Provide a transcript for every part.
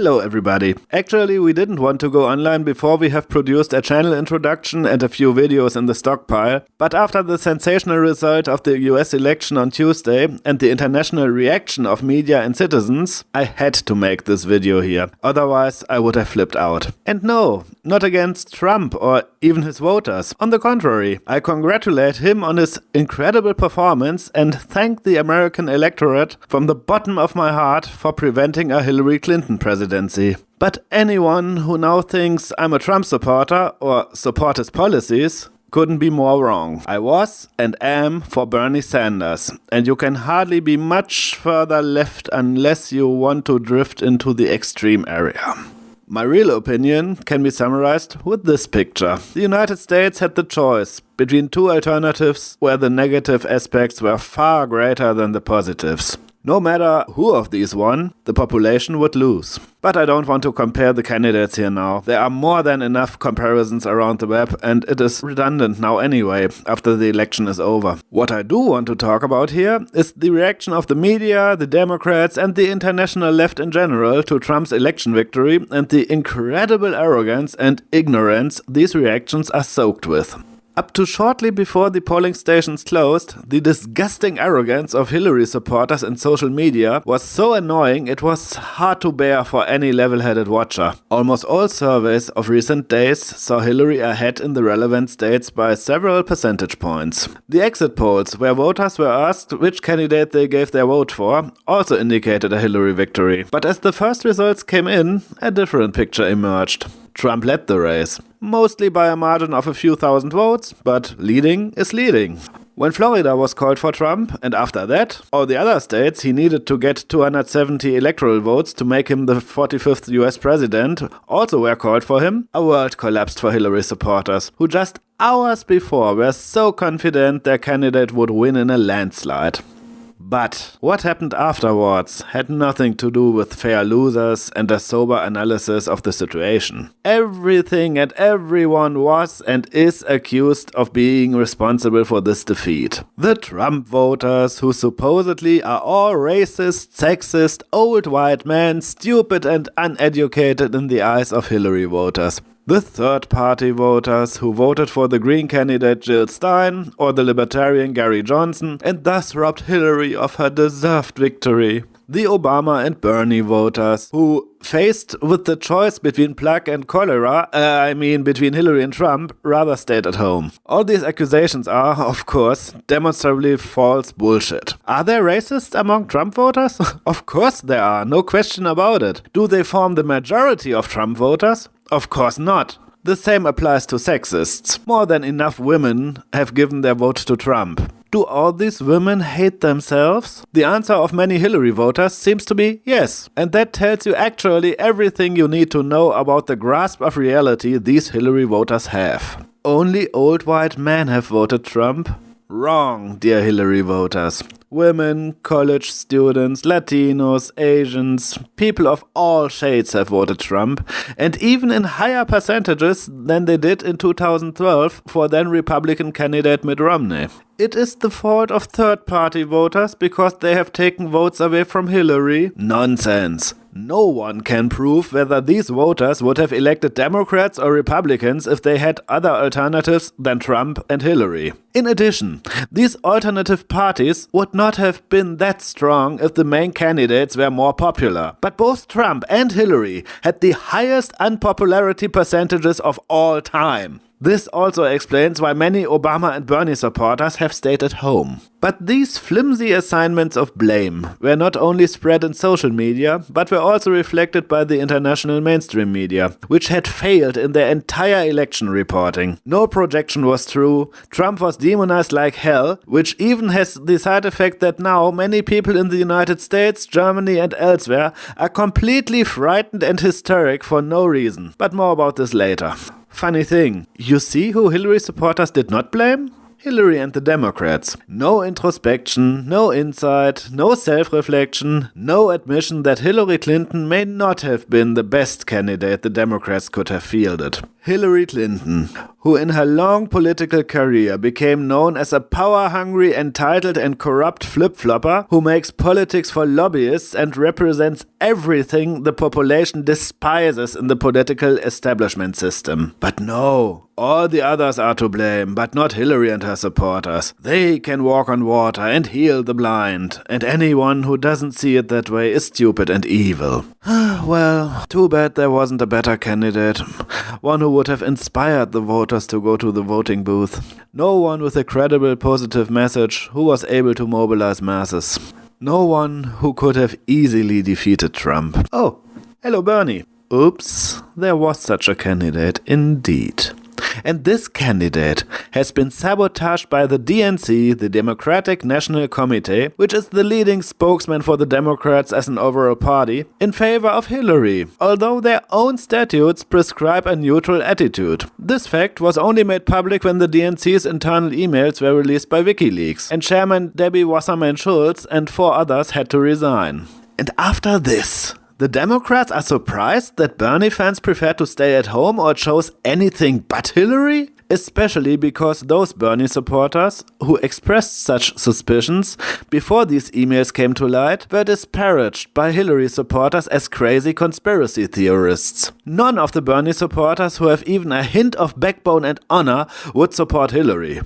Hello everybody. Actually, we didn't want to go online before we have produced a channel introduction and a few videos in the stockpile, but after the sensational result of the US election on Tuesday and the international reaction of media and citizens, I had to make this video here. Otherwise, I would have flipped out. And no, not against Trump or even his voters. On the contrary, I congratulate him on his incredible performance and thank the American electorate from the bottom of my heart for preventing a Hillary Clinton presidency. But anyone who now thinks I'm a Trump supporter or support his policies couldn't be more wrong. I was and am for Bernie Sanders, and you can hardly be much further left unless you want to drift into the extreme area. My real opinion can be summarized with this picture. The United States had the choice between two alternatives where the negative aspects were far greater than the positives. No matter who of these won, the population would lose. But I don't want to compare the candidates here now. There are more than enough comparisons around the web, and it is redundant now anyway, after the election is over. What I do want to talk about here is the reaction of the media, the Democrats, and the international left in general to Trump's election victory, and the incredible arrogance and ignorance these reactions are soaked with. Up to shortly before the polling stations closed, the disgusting arrogance of Hillary supporters in social media was so annoying it was hard to bear for any level-headed watcher. Almost all surveys of recent days saw Hillary ahead in the relevant states by several percentage points. The exit polls, where voters were asked which candidate they gave their vote for, also indicated a Hillary victory. But as the first results came in, a different picture emerged. Trump led the race, mostly by a margin of a few thousand votes, but leading is leading. When Florida was called for Trump, and after that, all the other states he needed to get 270 electoral votes to make him the 45th US president also were called for him, a world collapsed for Hillary supporters, who just hours before were so confident their candidate would win in a landslide. But what happened afterwards had nothing to do with fair losers and a sober analysis of the situation. Everything and everyone was and is accused of being responsible for this defeat. The Trump voters, who supposedly are all racist, sexist, old white men, stupid and uneducated in the eyes of Hillary voters. The third-party voters who voted for the Green candidate Jill Stein or the Libertarian Gary Johnson and thus robbed Hillary of her deserved victory. The Obama and Bernie voters who, faced with the choice between plague and cholera, between Hillary and Trump, rather stayed at home. All these accusations are, of course, demonstrably false bullshit. Are there racists among Trump voters? Of course there are, no question about it. Do they form the majority of Trump voters? Of course not. The same applies to sexists. More than enough women have given their vote to Trump. Do all these women hate themselves? The answer of many Hillary voters seems to be yes. And that tells you actually everything you need to know about the grasp of reality these Hillary voters have. Only old white men have voted Trump? Wrong, dear Hillary voters. Women, college students, Latinos, Asians, people of all shades have voted Trump, and even in higher percentages than they did in 2012 for then Republican candidate Mitt Romney. It is the fault of third-party voters because they have taken votes away from Hillary? Nonsense. No one can prove whether these voters would have elected Democrats or Republicans if they had other alternatives than Trump and Hillary. In addition, these alternative parties would not have been that strong if the main candidates were more popular. But both Trump and Hillary had the highest unpopularity percentages of all time. This also explains why many Obama and Bernie supporters have stayed at home. But these flimsy assignments of blame were not only spread in social media, but were also reflected by the international mainstream media, which had failed in their entire election reporting. No projection was true, Trump was demonized like hell, which even has the side effect that now many people in the United States, Germany and elsewhere are completely frightened and hysteric for no reason. But more about this later. Funny thing, you see who Hillary supporters did not blame? Hillary and the Democrats. No introspection, no insight, no self-reflection, no admission that Hillary Clinton may not have been the best candidate the Democrats could have fielded. Hillary Clinton, who in her long political career became known as a power-hungry, entitled and corrupt flip-flopper who makes politics for lobbyists and represents everything the population despises in the political establishment system. But no, all the others are to blame, but not Hillary and her supporters. They can walk on water and heal the blind, and anyone who doesn't see it that way is stupid and evil. Well, too bad there wasn't a better candidate, one who would have inspired the voters to go to the voting booth. No one with a credible positive message who was able to mobilize masses. No one who could have easily defeated Trump. Oh, hello Bernie. Oops, there was such a candidate indeed. And this candidate has been sabotaged by the DNC, the Democratic National Committee, which is the leading spokesman for the Democrats as an overall party, in favor of Hillary, although their own statutes prescribe a neutral attitude. This fact was only made public when the DNC's internal emails were released by Wikileaks, and Chairman Debbie Wassermann-Schultz and 4 others had to resign. And after this, the Democrats are surprised that Bernie fans prefer to stay at home or chose anything but Hillary? Especially because those Bernie supporters, who expressed such suspicions before these emails came to light, were disparaged by Hillary supporters as crazy conspiracy theorists. None of the Bernie supporters who have even a hint of backbone and honor would support Hillary.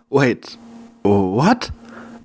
Wait, what?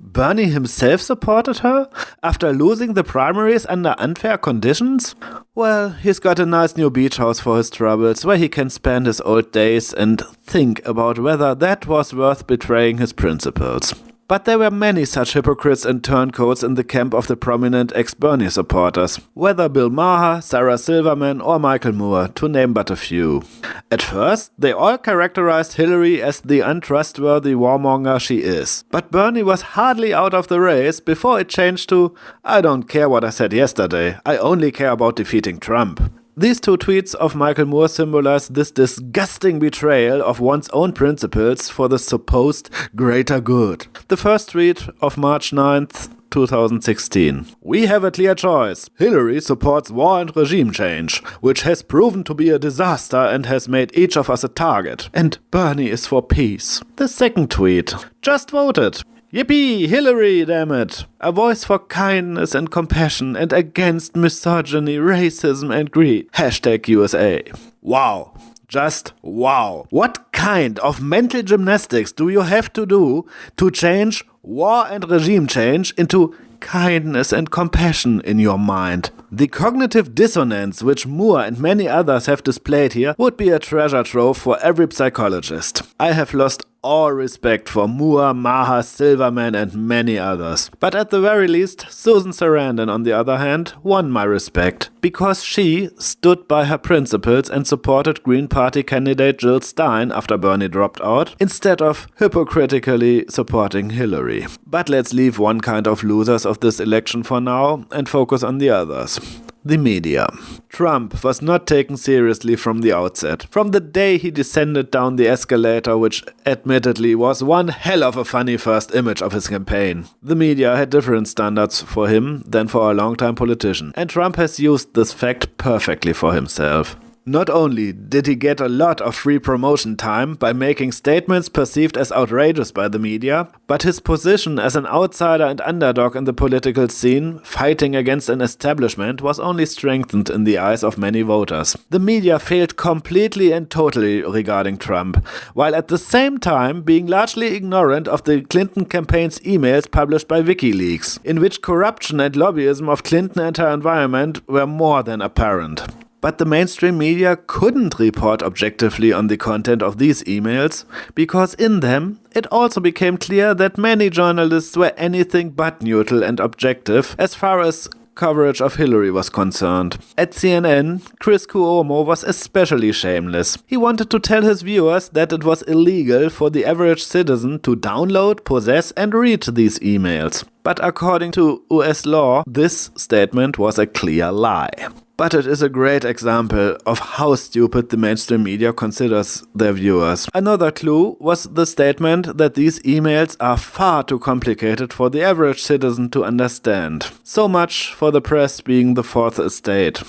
Bernie himself supported her after losing the primaries under unfair conditions? Well, he's got a nice new beach house for his troubles where he can spend his old days and think about whether that was worth betraying his principles. But there were many such hypocrites and turncoats in the camp of the prominent ex-Bernie supporters, whether Bill Maher, Sarah Silverman or Michael Moore, to name but a few. At first, they all characterized Hillary as the untrustworthy warmonger she is. But Bernie was hardly out of the race before it changed to, "I don't care what I said yesterday, I only care about defeating Trump." These 2 tweets of Michael Moore symbolize this disgusting betrayal of one's own principles for the supposed greater good. The first tweet of March 9th, 2016. "We have a clear choice. Hillary supports war and regime change, which has proven to be a disaster and has made each of us a target. And Bernie is for peace." The second tweet. "Just voted. Yippee, Hillary, damn it! A voice for kindness and compassion and against misogyny, racism and greed. #USA. Wow. Just wow. What kind of mental gymnastics do you have to do to change war and regime change into kindness and compassion in your mind? The cognitive dissonance which Moore and many others have displayed here would be a treasure trove for every psychologist. I have lost all respect for Moore, Maher, Silverman and many others. But at the very least, Susan Sarandon, on the other hand, won my respect, because she stood by her principles and supported Green Party candidate Jill Stein after Bernie dropped out, instead of hypocritically supporting Hillary. But let's leave one kind of losers of this election for now and focus on the others. The media. Trump was not taken seriously from the outset. From the day he descended down the escalator, which admittedly was one hell of a funny first image of his campaign. The media had different standards for him than for a longtime politician, and Trump has used this fact perfectly for himself. Not only did he get a lot of free promotion time by making statements perceived as outrageous by the media, but his position as an outsider and underdog in the political scene, fighting against an establishment, was only strengthened in the eyes of many voters. The media failed completely and totally regarding Trump, while at the same time being largely ignorant of the Clinton campaign's emails published by WikiLeaks, in which corruption and lobbyism of Clinton and her environment were more than apparent. But the mainstream media couldn't report objectively on the content of these emails, because in them it also became clear that many journalists were anything but neutral and objective as far as coverage of Hillary was concerned. At CNN, Chris Cuomo was especially shameless. He wanted to tell his viewers that it was illegal for the average citizen to download, possess and read these emails. But according to US law, this statement was a clear lie. But it is a great example of how stupid the mainstream media considers their viewers. Another clue was the statement that these emails are far too complicated for the average citizen to understand. So much for the press being the fourth estate.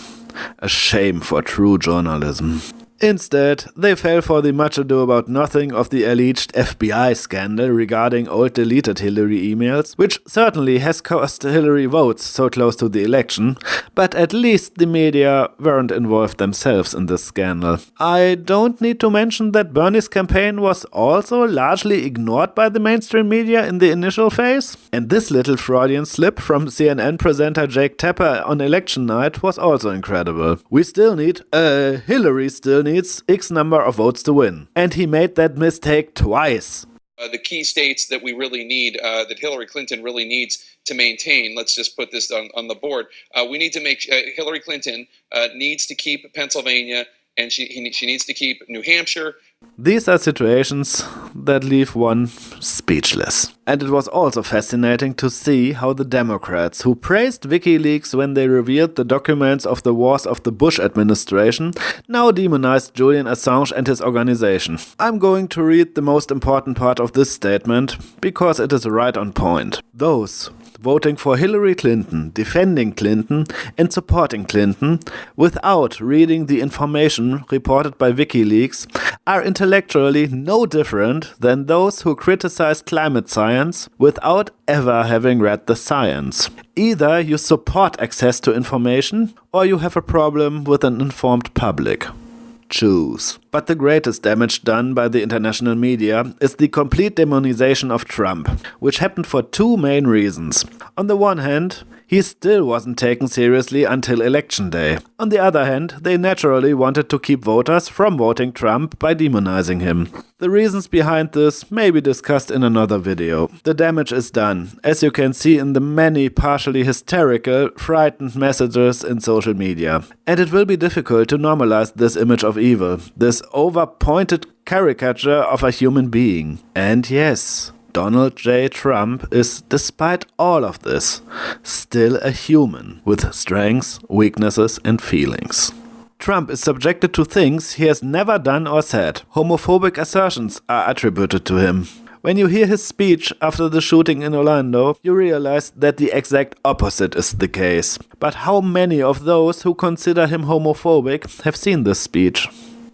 A shame for true journalism. Instead, they fell for the much ado about nothing of the alleged FBI scandal regarding old deleted Hillary emails, which certainly has cost Hillary votes so close to the election, but at least the media weren't involved themselves in this scandal. I don't need to mention that Bernie's campaign was also largely ignored by the mainstream media in the initial phase, and this little Freudian slip from CNN presenter Jake Tapper on election night was also incredible. Hillary still needs X number of votes to win. And he made that mistake twice. The key states that we really need, that Hillary Clinton really needs to maintain, let's just put this on the board. We need to make, Hillary Clinton needs to keep Pennsylvania, and she needs to keep New Hampshire. These are situations that leave one speechless. And it was also fascinating to see how the Democrats, who praised WikiLeaks when they revealed the documents of the wars of the Bush administration, now demonized Julian Assange and his organization. I'm going to read the most important part of this statement, because it is right on point. Those voting for Hillary Clinton, defending Clinton, and supporting Clinton, without reading the information reported by WikiLeaks, are intellectually no different than those who criticize climate science without ever having read the science. Either you support access to information, or you have a problem with an informed public. Choose. But the greatest damage done by the international media is the complete demonization of Trump, which happened for two main reasons. On the one hand, he still wasn't taken seriously until election day. On the other hand, they naturally wanted to keep voters from voting Trump by demonizing him. The reasons behind this may be discussed in another video. The damage is done, as you can see in the many partially hysterical, frightened messages in social media. And it will be difficult to normalize this image of evil, this over-pointed caricature of a human being. And yes, Donald J. Trump is, despite all of this, still a human with strengths, weaknesses, and feelings. Trump is subjected to things he has never done or said. Homophobic assertions are attributed to him. When you hear his speech after the shooting in Orlando, you realize that the exact opposite is the case. But how many of those who consider him homophobic have seen this speech?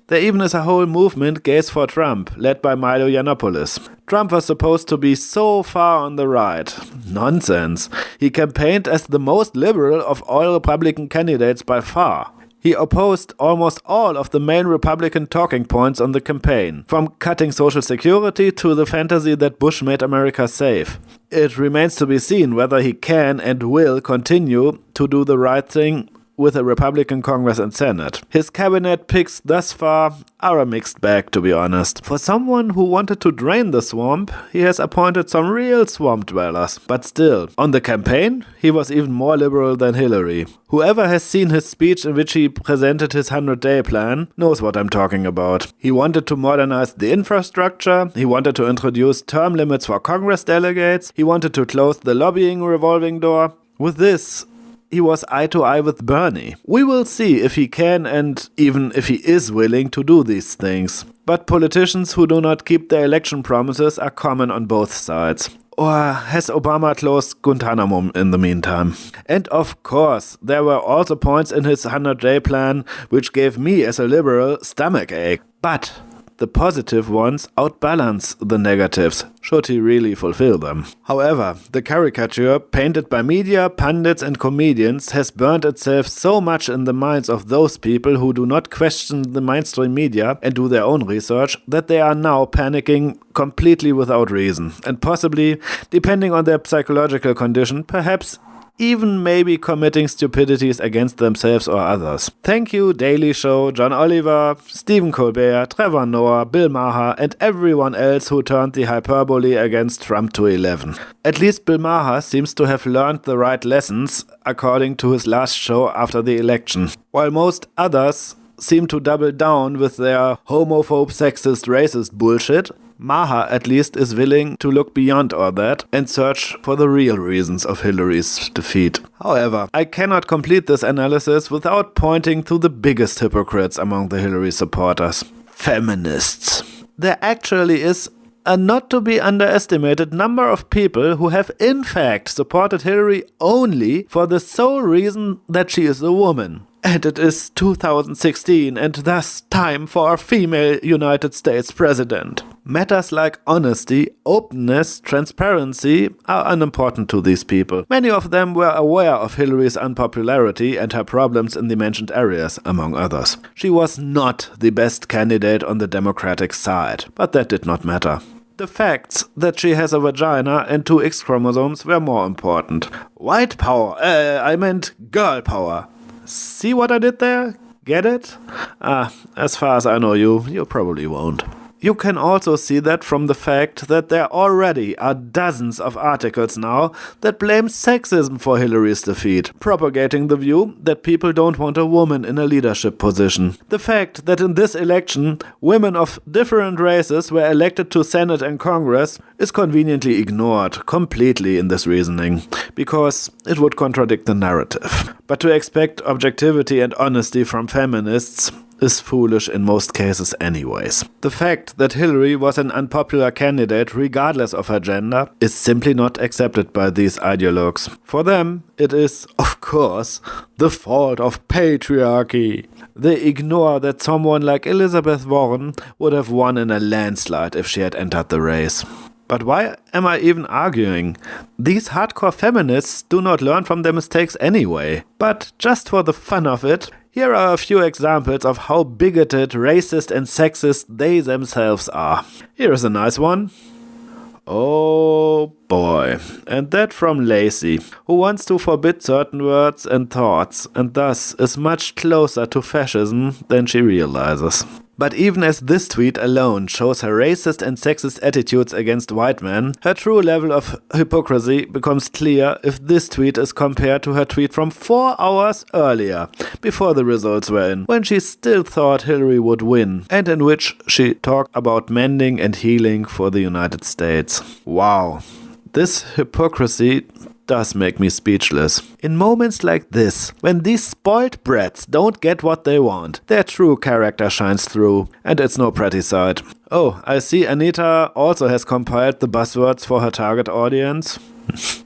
There even is a whole movement, Gays for Trump, led by Milo Yiannopoulos. Trump was supposed to be so far on the right. Nonsense. He campaigned as the most liberal of all Republican candidates by far. He opposed almost all of the main Republican talking points on the campaign, from cutting Social Security to the fantasy that Bush made America safe. It remains to be seen whether he can and will continue to do the right thing with a Republican Congress and Senate. His cabinet picks thus far are a mixed bag, to be honest. For someone who wanted to drain the swamp, he has appointed some real swamp dwellers. But still, on the campaign, he was even more liberal than Hillary. Whoever has seen his speech in which he presented his 100-day plan knows what I'm talking about. He wanted to modernize the infrastructure, he wanted to introduce term limits for Congress delegates, he wanted to close the lobbying revolving door. With this, he was eye to eye with Bernie. We will see if he can and even if he is willing to do these things. But politicians who do not keep their election promises are common on both sides. Or has Obama closed Guantanamo in the meantime? And of course, there were also points in his 100-day plan which gave me as a liberal stomachache. But the positive ones outbalance the negatives, should he really fulfill them. However, the caricature painted by media, pundits and comedians has burned itself so much in the minds of those people who do not question the mainstream media and do their own research that they are now panicking completely without reason, and possibly, depending on their psychological condition, perhaps even maybe committing stupidities against themselves or others. Thank you, Daily Show, John Oliver, Stephen Colbert, Trevor Noah, Bill Maher, and everyone else who turned the hyperbole against Trump to 11. At least Bill Maher seems to have learned the right lessons, according to his last show after the election, while most others seem to double down with their homophobe, sexist, racist bullshit. Maher at least is willing to look beyond all that and search for the real reasons of Hillary's defeat. However, I cannot complete this analysis without pointing to the biggest hypocrites among the Hillary supporters: feminists. There actually is a not to be underestimated number of people who have in fact supported Hillary only for the sole reason that she is a woman. And it is 2016 and thus time for a female United States president. Matters like honesty, openness, transparency are unimportant to these people. Many of them were aware of Hillary's unpopularity and her problems in the mentioned areas, among others. She was not the best candidate on the Democratic side, but that did not matter. The facts that she has a vagina and 2 X chromosomes were more important. White power, I meant girl power. See what I did there? Get it? As far as I know you probably won't. You can also see that from the fact that there already are dozens of articles now that blame sexism for Hillary's defeat, propagating the view that people don't want a woman in a leadership position. The fact that in this election, women of different races were elected to Senate and Congress is conveniently ignored completely in this reasoning, because it would contradict the narrative. But to expect objectivity and honesty from feminists is foolish in most cases anyways. The fact that Hillary was an unpopular candidate regardless of her gender is simply not accepted by these ideologues. For them, it is, of course, the fault of patriarchy. They ignore that someone like Elizabeth Warren would have won in a landslide if she had entered the race. But why am I even arguing? These hardcore feminists do not learn from their mistakes anyway. But just for the fun of it, here are a few examples of how bigoted, racist and sexist they themselves are. Here is a nice one. Oh boy. And that from Lacey, who wants to forbid certain words and thoughts, and thus is much closer to fascism than she realizes. But even as this tweet alone shows her racist and sexist attitudes against white men, her true level of hypocrisy becomes clear if this tweet is compared to her tweet from 4 hours earlier, before the results were in, when she still thought Hillary would win, and in which she talked about mending and healing for the United States. Wow. This hypocrisy does make me speechless. In moments like this, when these spoiled brats don't get what they want, their true character shines through, and it's no pretty sight. Oh, I see Anita also has compiled the buzzwords for her target audience.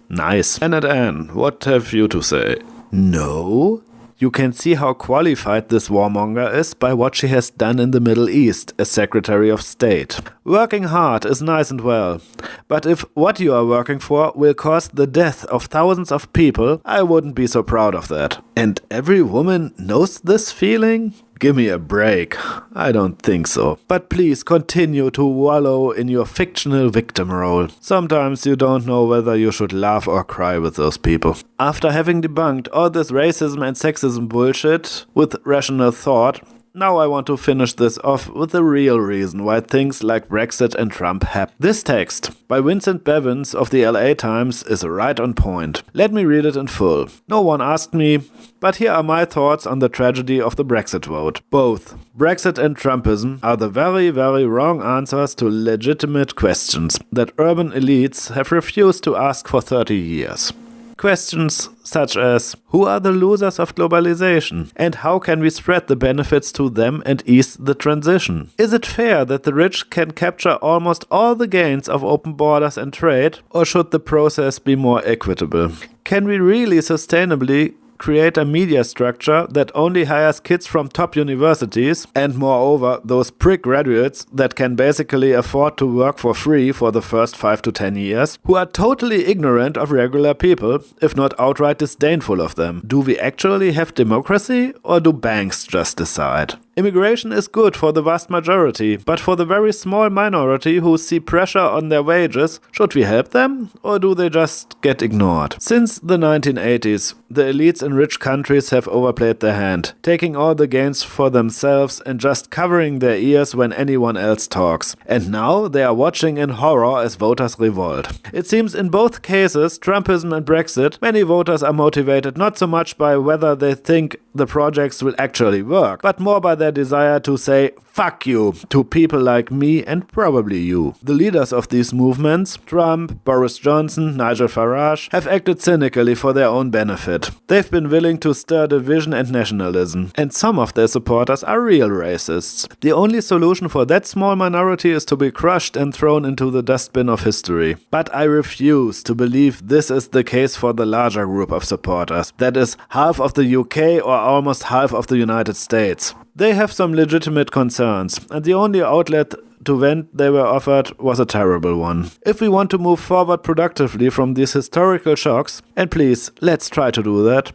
Nice. Anne, what have you to say? No? You can see how qualified this warmonger is by what she has done in the Middle East as Secretary of State. Working hard is nice and well, but if what you are working for will cause the death of thousands of people, I wouldn't be so proud of that. And every woman knows this feeling? Give me a break. I don't think so. But please continue to wallow in your fictional victim role. Sometimes you don't know whether you should laugh or cry with those people. After having debunked all this racism and sexism bullshit with rational thought, now I want to finish this off with the real reason why things like Brexit and Trump happen. This text by Vincent Bevins of the LA Times is right on point. Let me read it in full. No one asked me, but here are my thoughts on the tragedy of the Brexit vote. Both Brexit and Trumpism are the very, very wrong answers to legitimate questions that urban elites have refused to ask for 30 years. Questions such as, who are the losers of globalization? And how can we spread the benefits to them and ease the transition? Is it fair that the rich can capture almost all the gains of open borders and trade? Or should the process be more equitable? Can we really sustainably create a media structure that only hires kids from top universities and moreover those prick graduates that can basically afford to work for free for the first 5 to 10 years, who are totally ignorant of regular people, if not outright disdainful of them? Do we actually have democracy, or do banks just decide? Immigration is good for the vast majority, but for the very small minority who see pressure on their wages, should we help them, or do they just get ignored? Since the 1980s, the elites in rich countries have overplayed their hand, taking all the gains for themselves and just covering their ears when anyone else talks. And now they are watching in horror as voters revolt. It seems in both cases, Trumpism and Brexit, many voters are motivated not so much by whether they think the projects will actually work, but more by their their desire to say fuck you to people like me and probably you. The leaders of these movements, Trump, Boris Johnson, Nigel Farage, have acted cynically for their own benefit. They've been willing to stir division and nationalism, and some of their supporters are real racists. The only solution for that small minority is to be crushed and thrown into the dustbin of history. But I refuse to believe this is the case for the larger group of supporters. That is, half of the UK or almost half of the United States. They have some legitimate concerns, and the only outlet to vent they were offered was a terrible one. If we want to move forward productively from these historical shocks, and please, let's try to do that,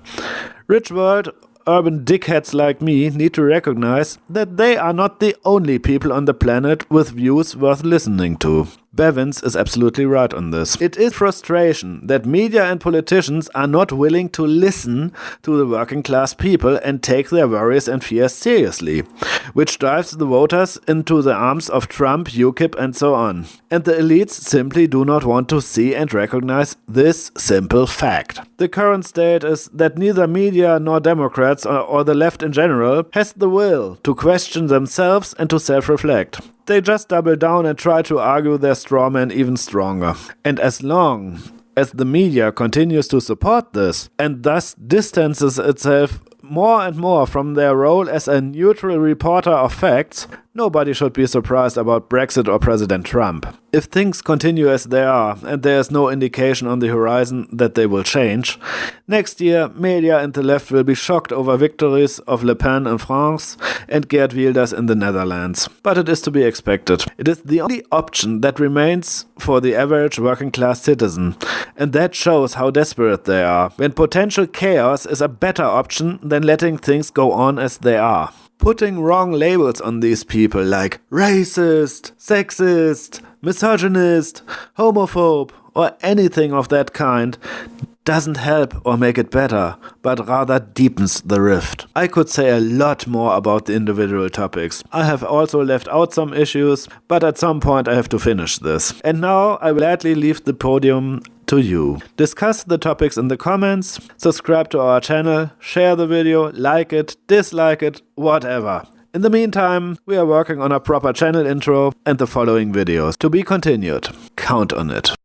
rich world urban dickheads like me need to recognize that they are not the only people on the planet with views worth listening to. Bevins is absolutely right on this. It is frustration that media and politicians are not willing to listen to the working class people and take their worries and fears seriously, which drives the voters into the arms of Trump, UKIP and so on. And the elites simply do not want to see and recognize this simple fact. The current state is that neither media nor Democrats or the left in general has the will to question themselves and to self-reflect. They just double down and try to argue their straw man even stronger. And as long as the media continues to support this and thus distances itself more and more from their role as a neutral reporter of facts, nobody should be surprised about Brexit or President Trump. If things continue as they are, and there is no indication on the horizon that they will change, next year media and the left will be shocked over victories of Le Pen in France and Geert Wilders in the Netherlands. But it is to be expected. It is the only option that remains for the average working class citizen, and that shows how desperate they are, when potential chaos is a better option than letting things go on as they are. Putting wrong labels on these people like racist, sexist, misogynist, homophobe, or anything of that kind doesn't help or make it better, but rather deepens the rift. I could say a lot more about the individual topics. I have also left out some issues, but at some point I have to finish this. And now I will gladly leave the podium to you. Discuss the topics in the comments, subscribe to our channel, share the video, like it, dislike it, whatever. In the meantime, we are working on a proper channel intro and the following videos. To be continued. Count on it.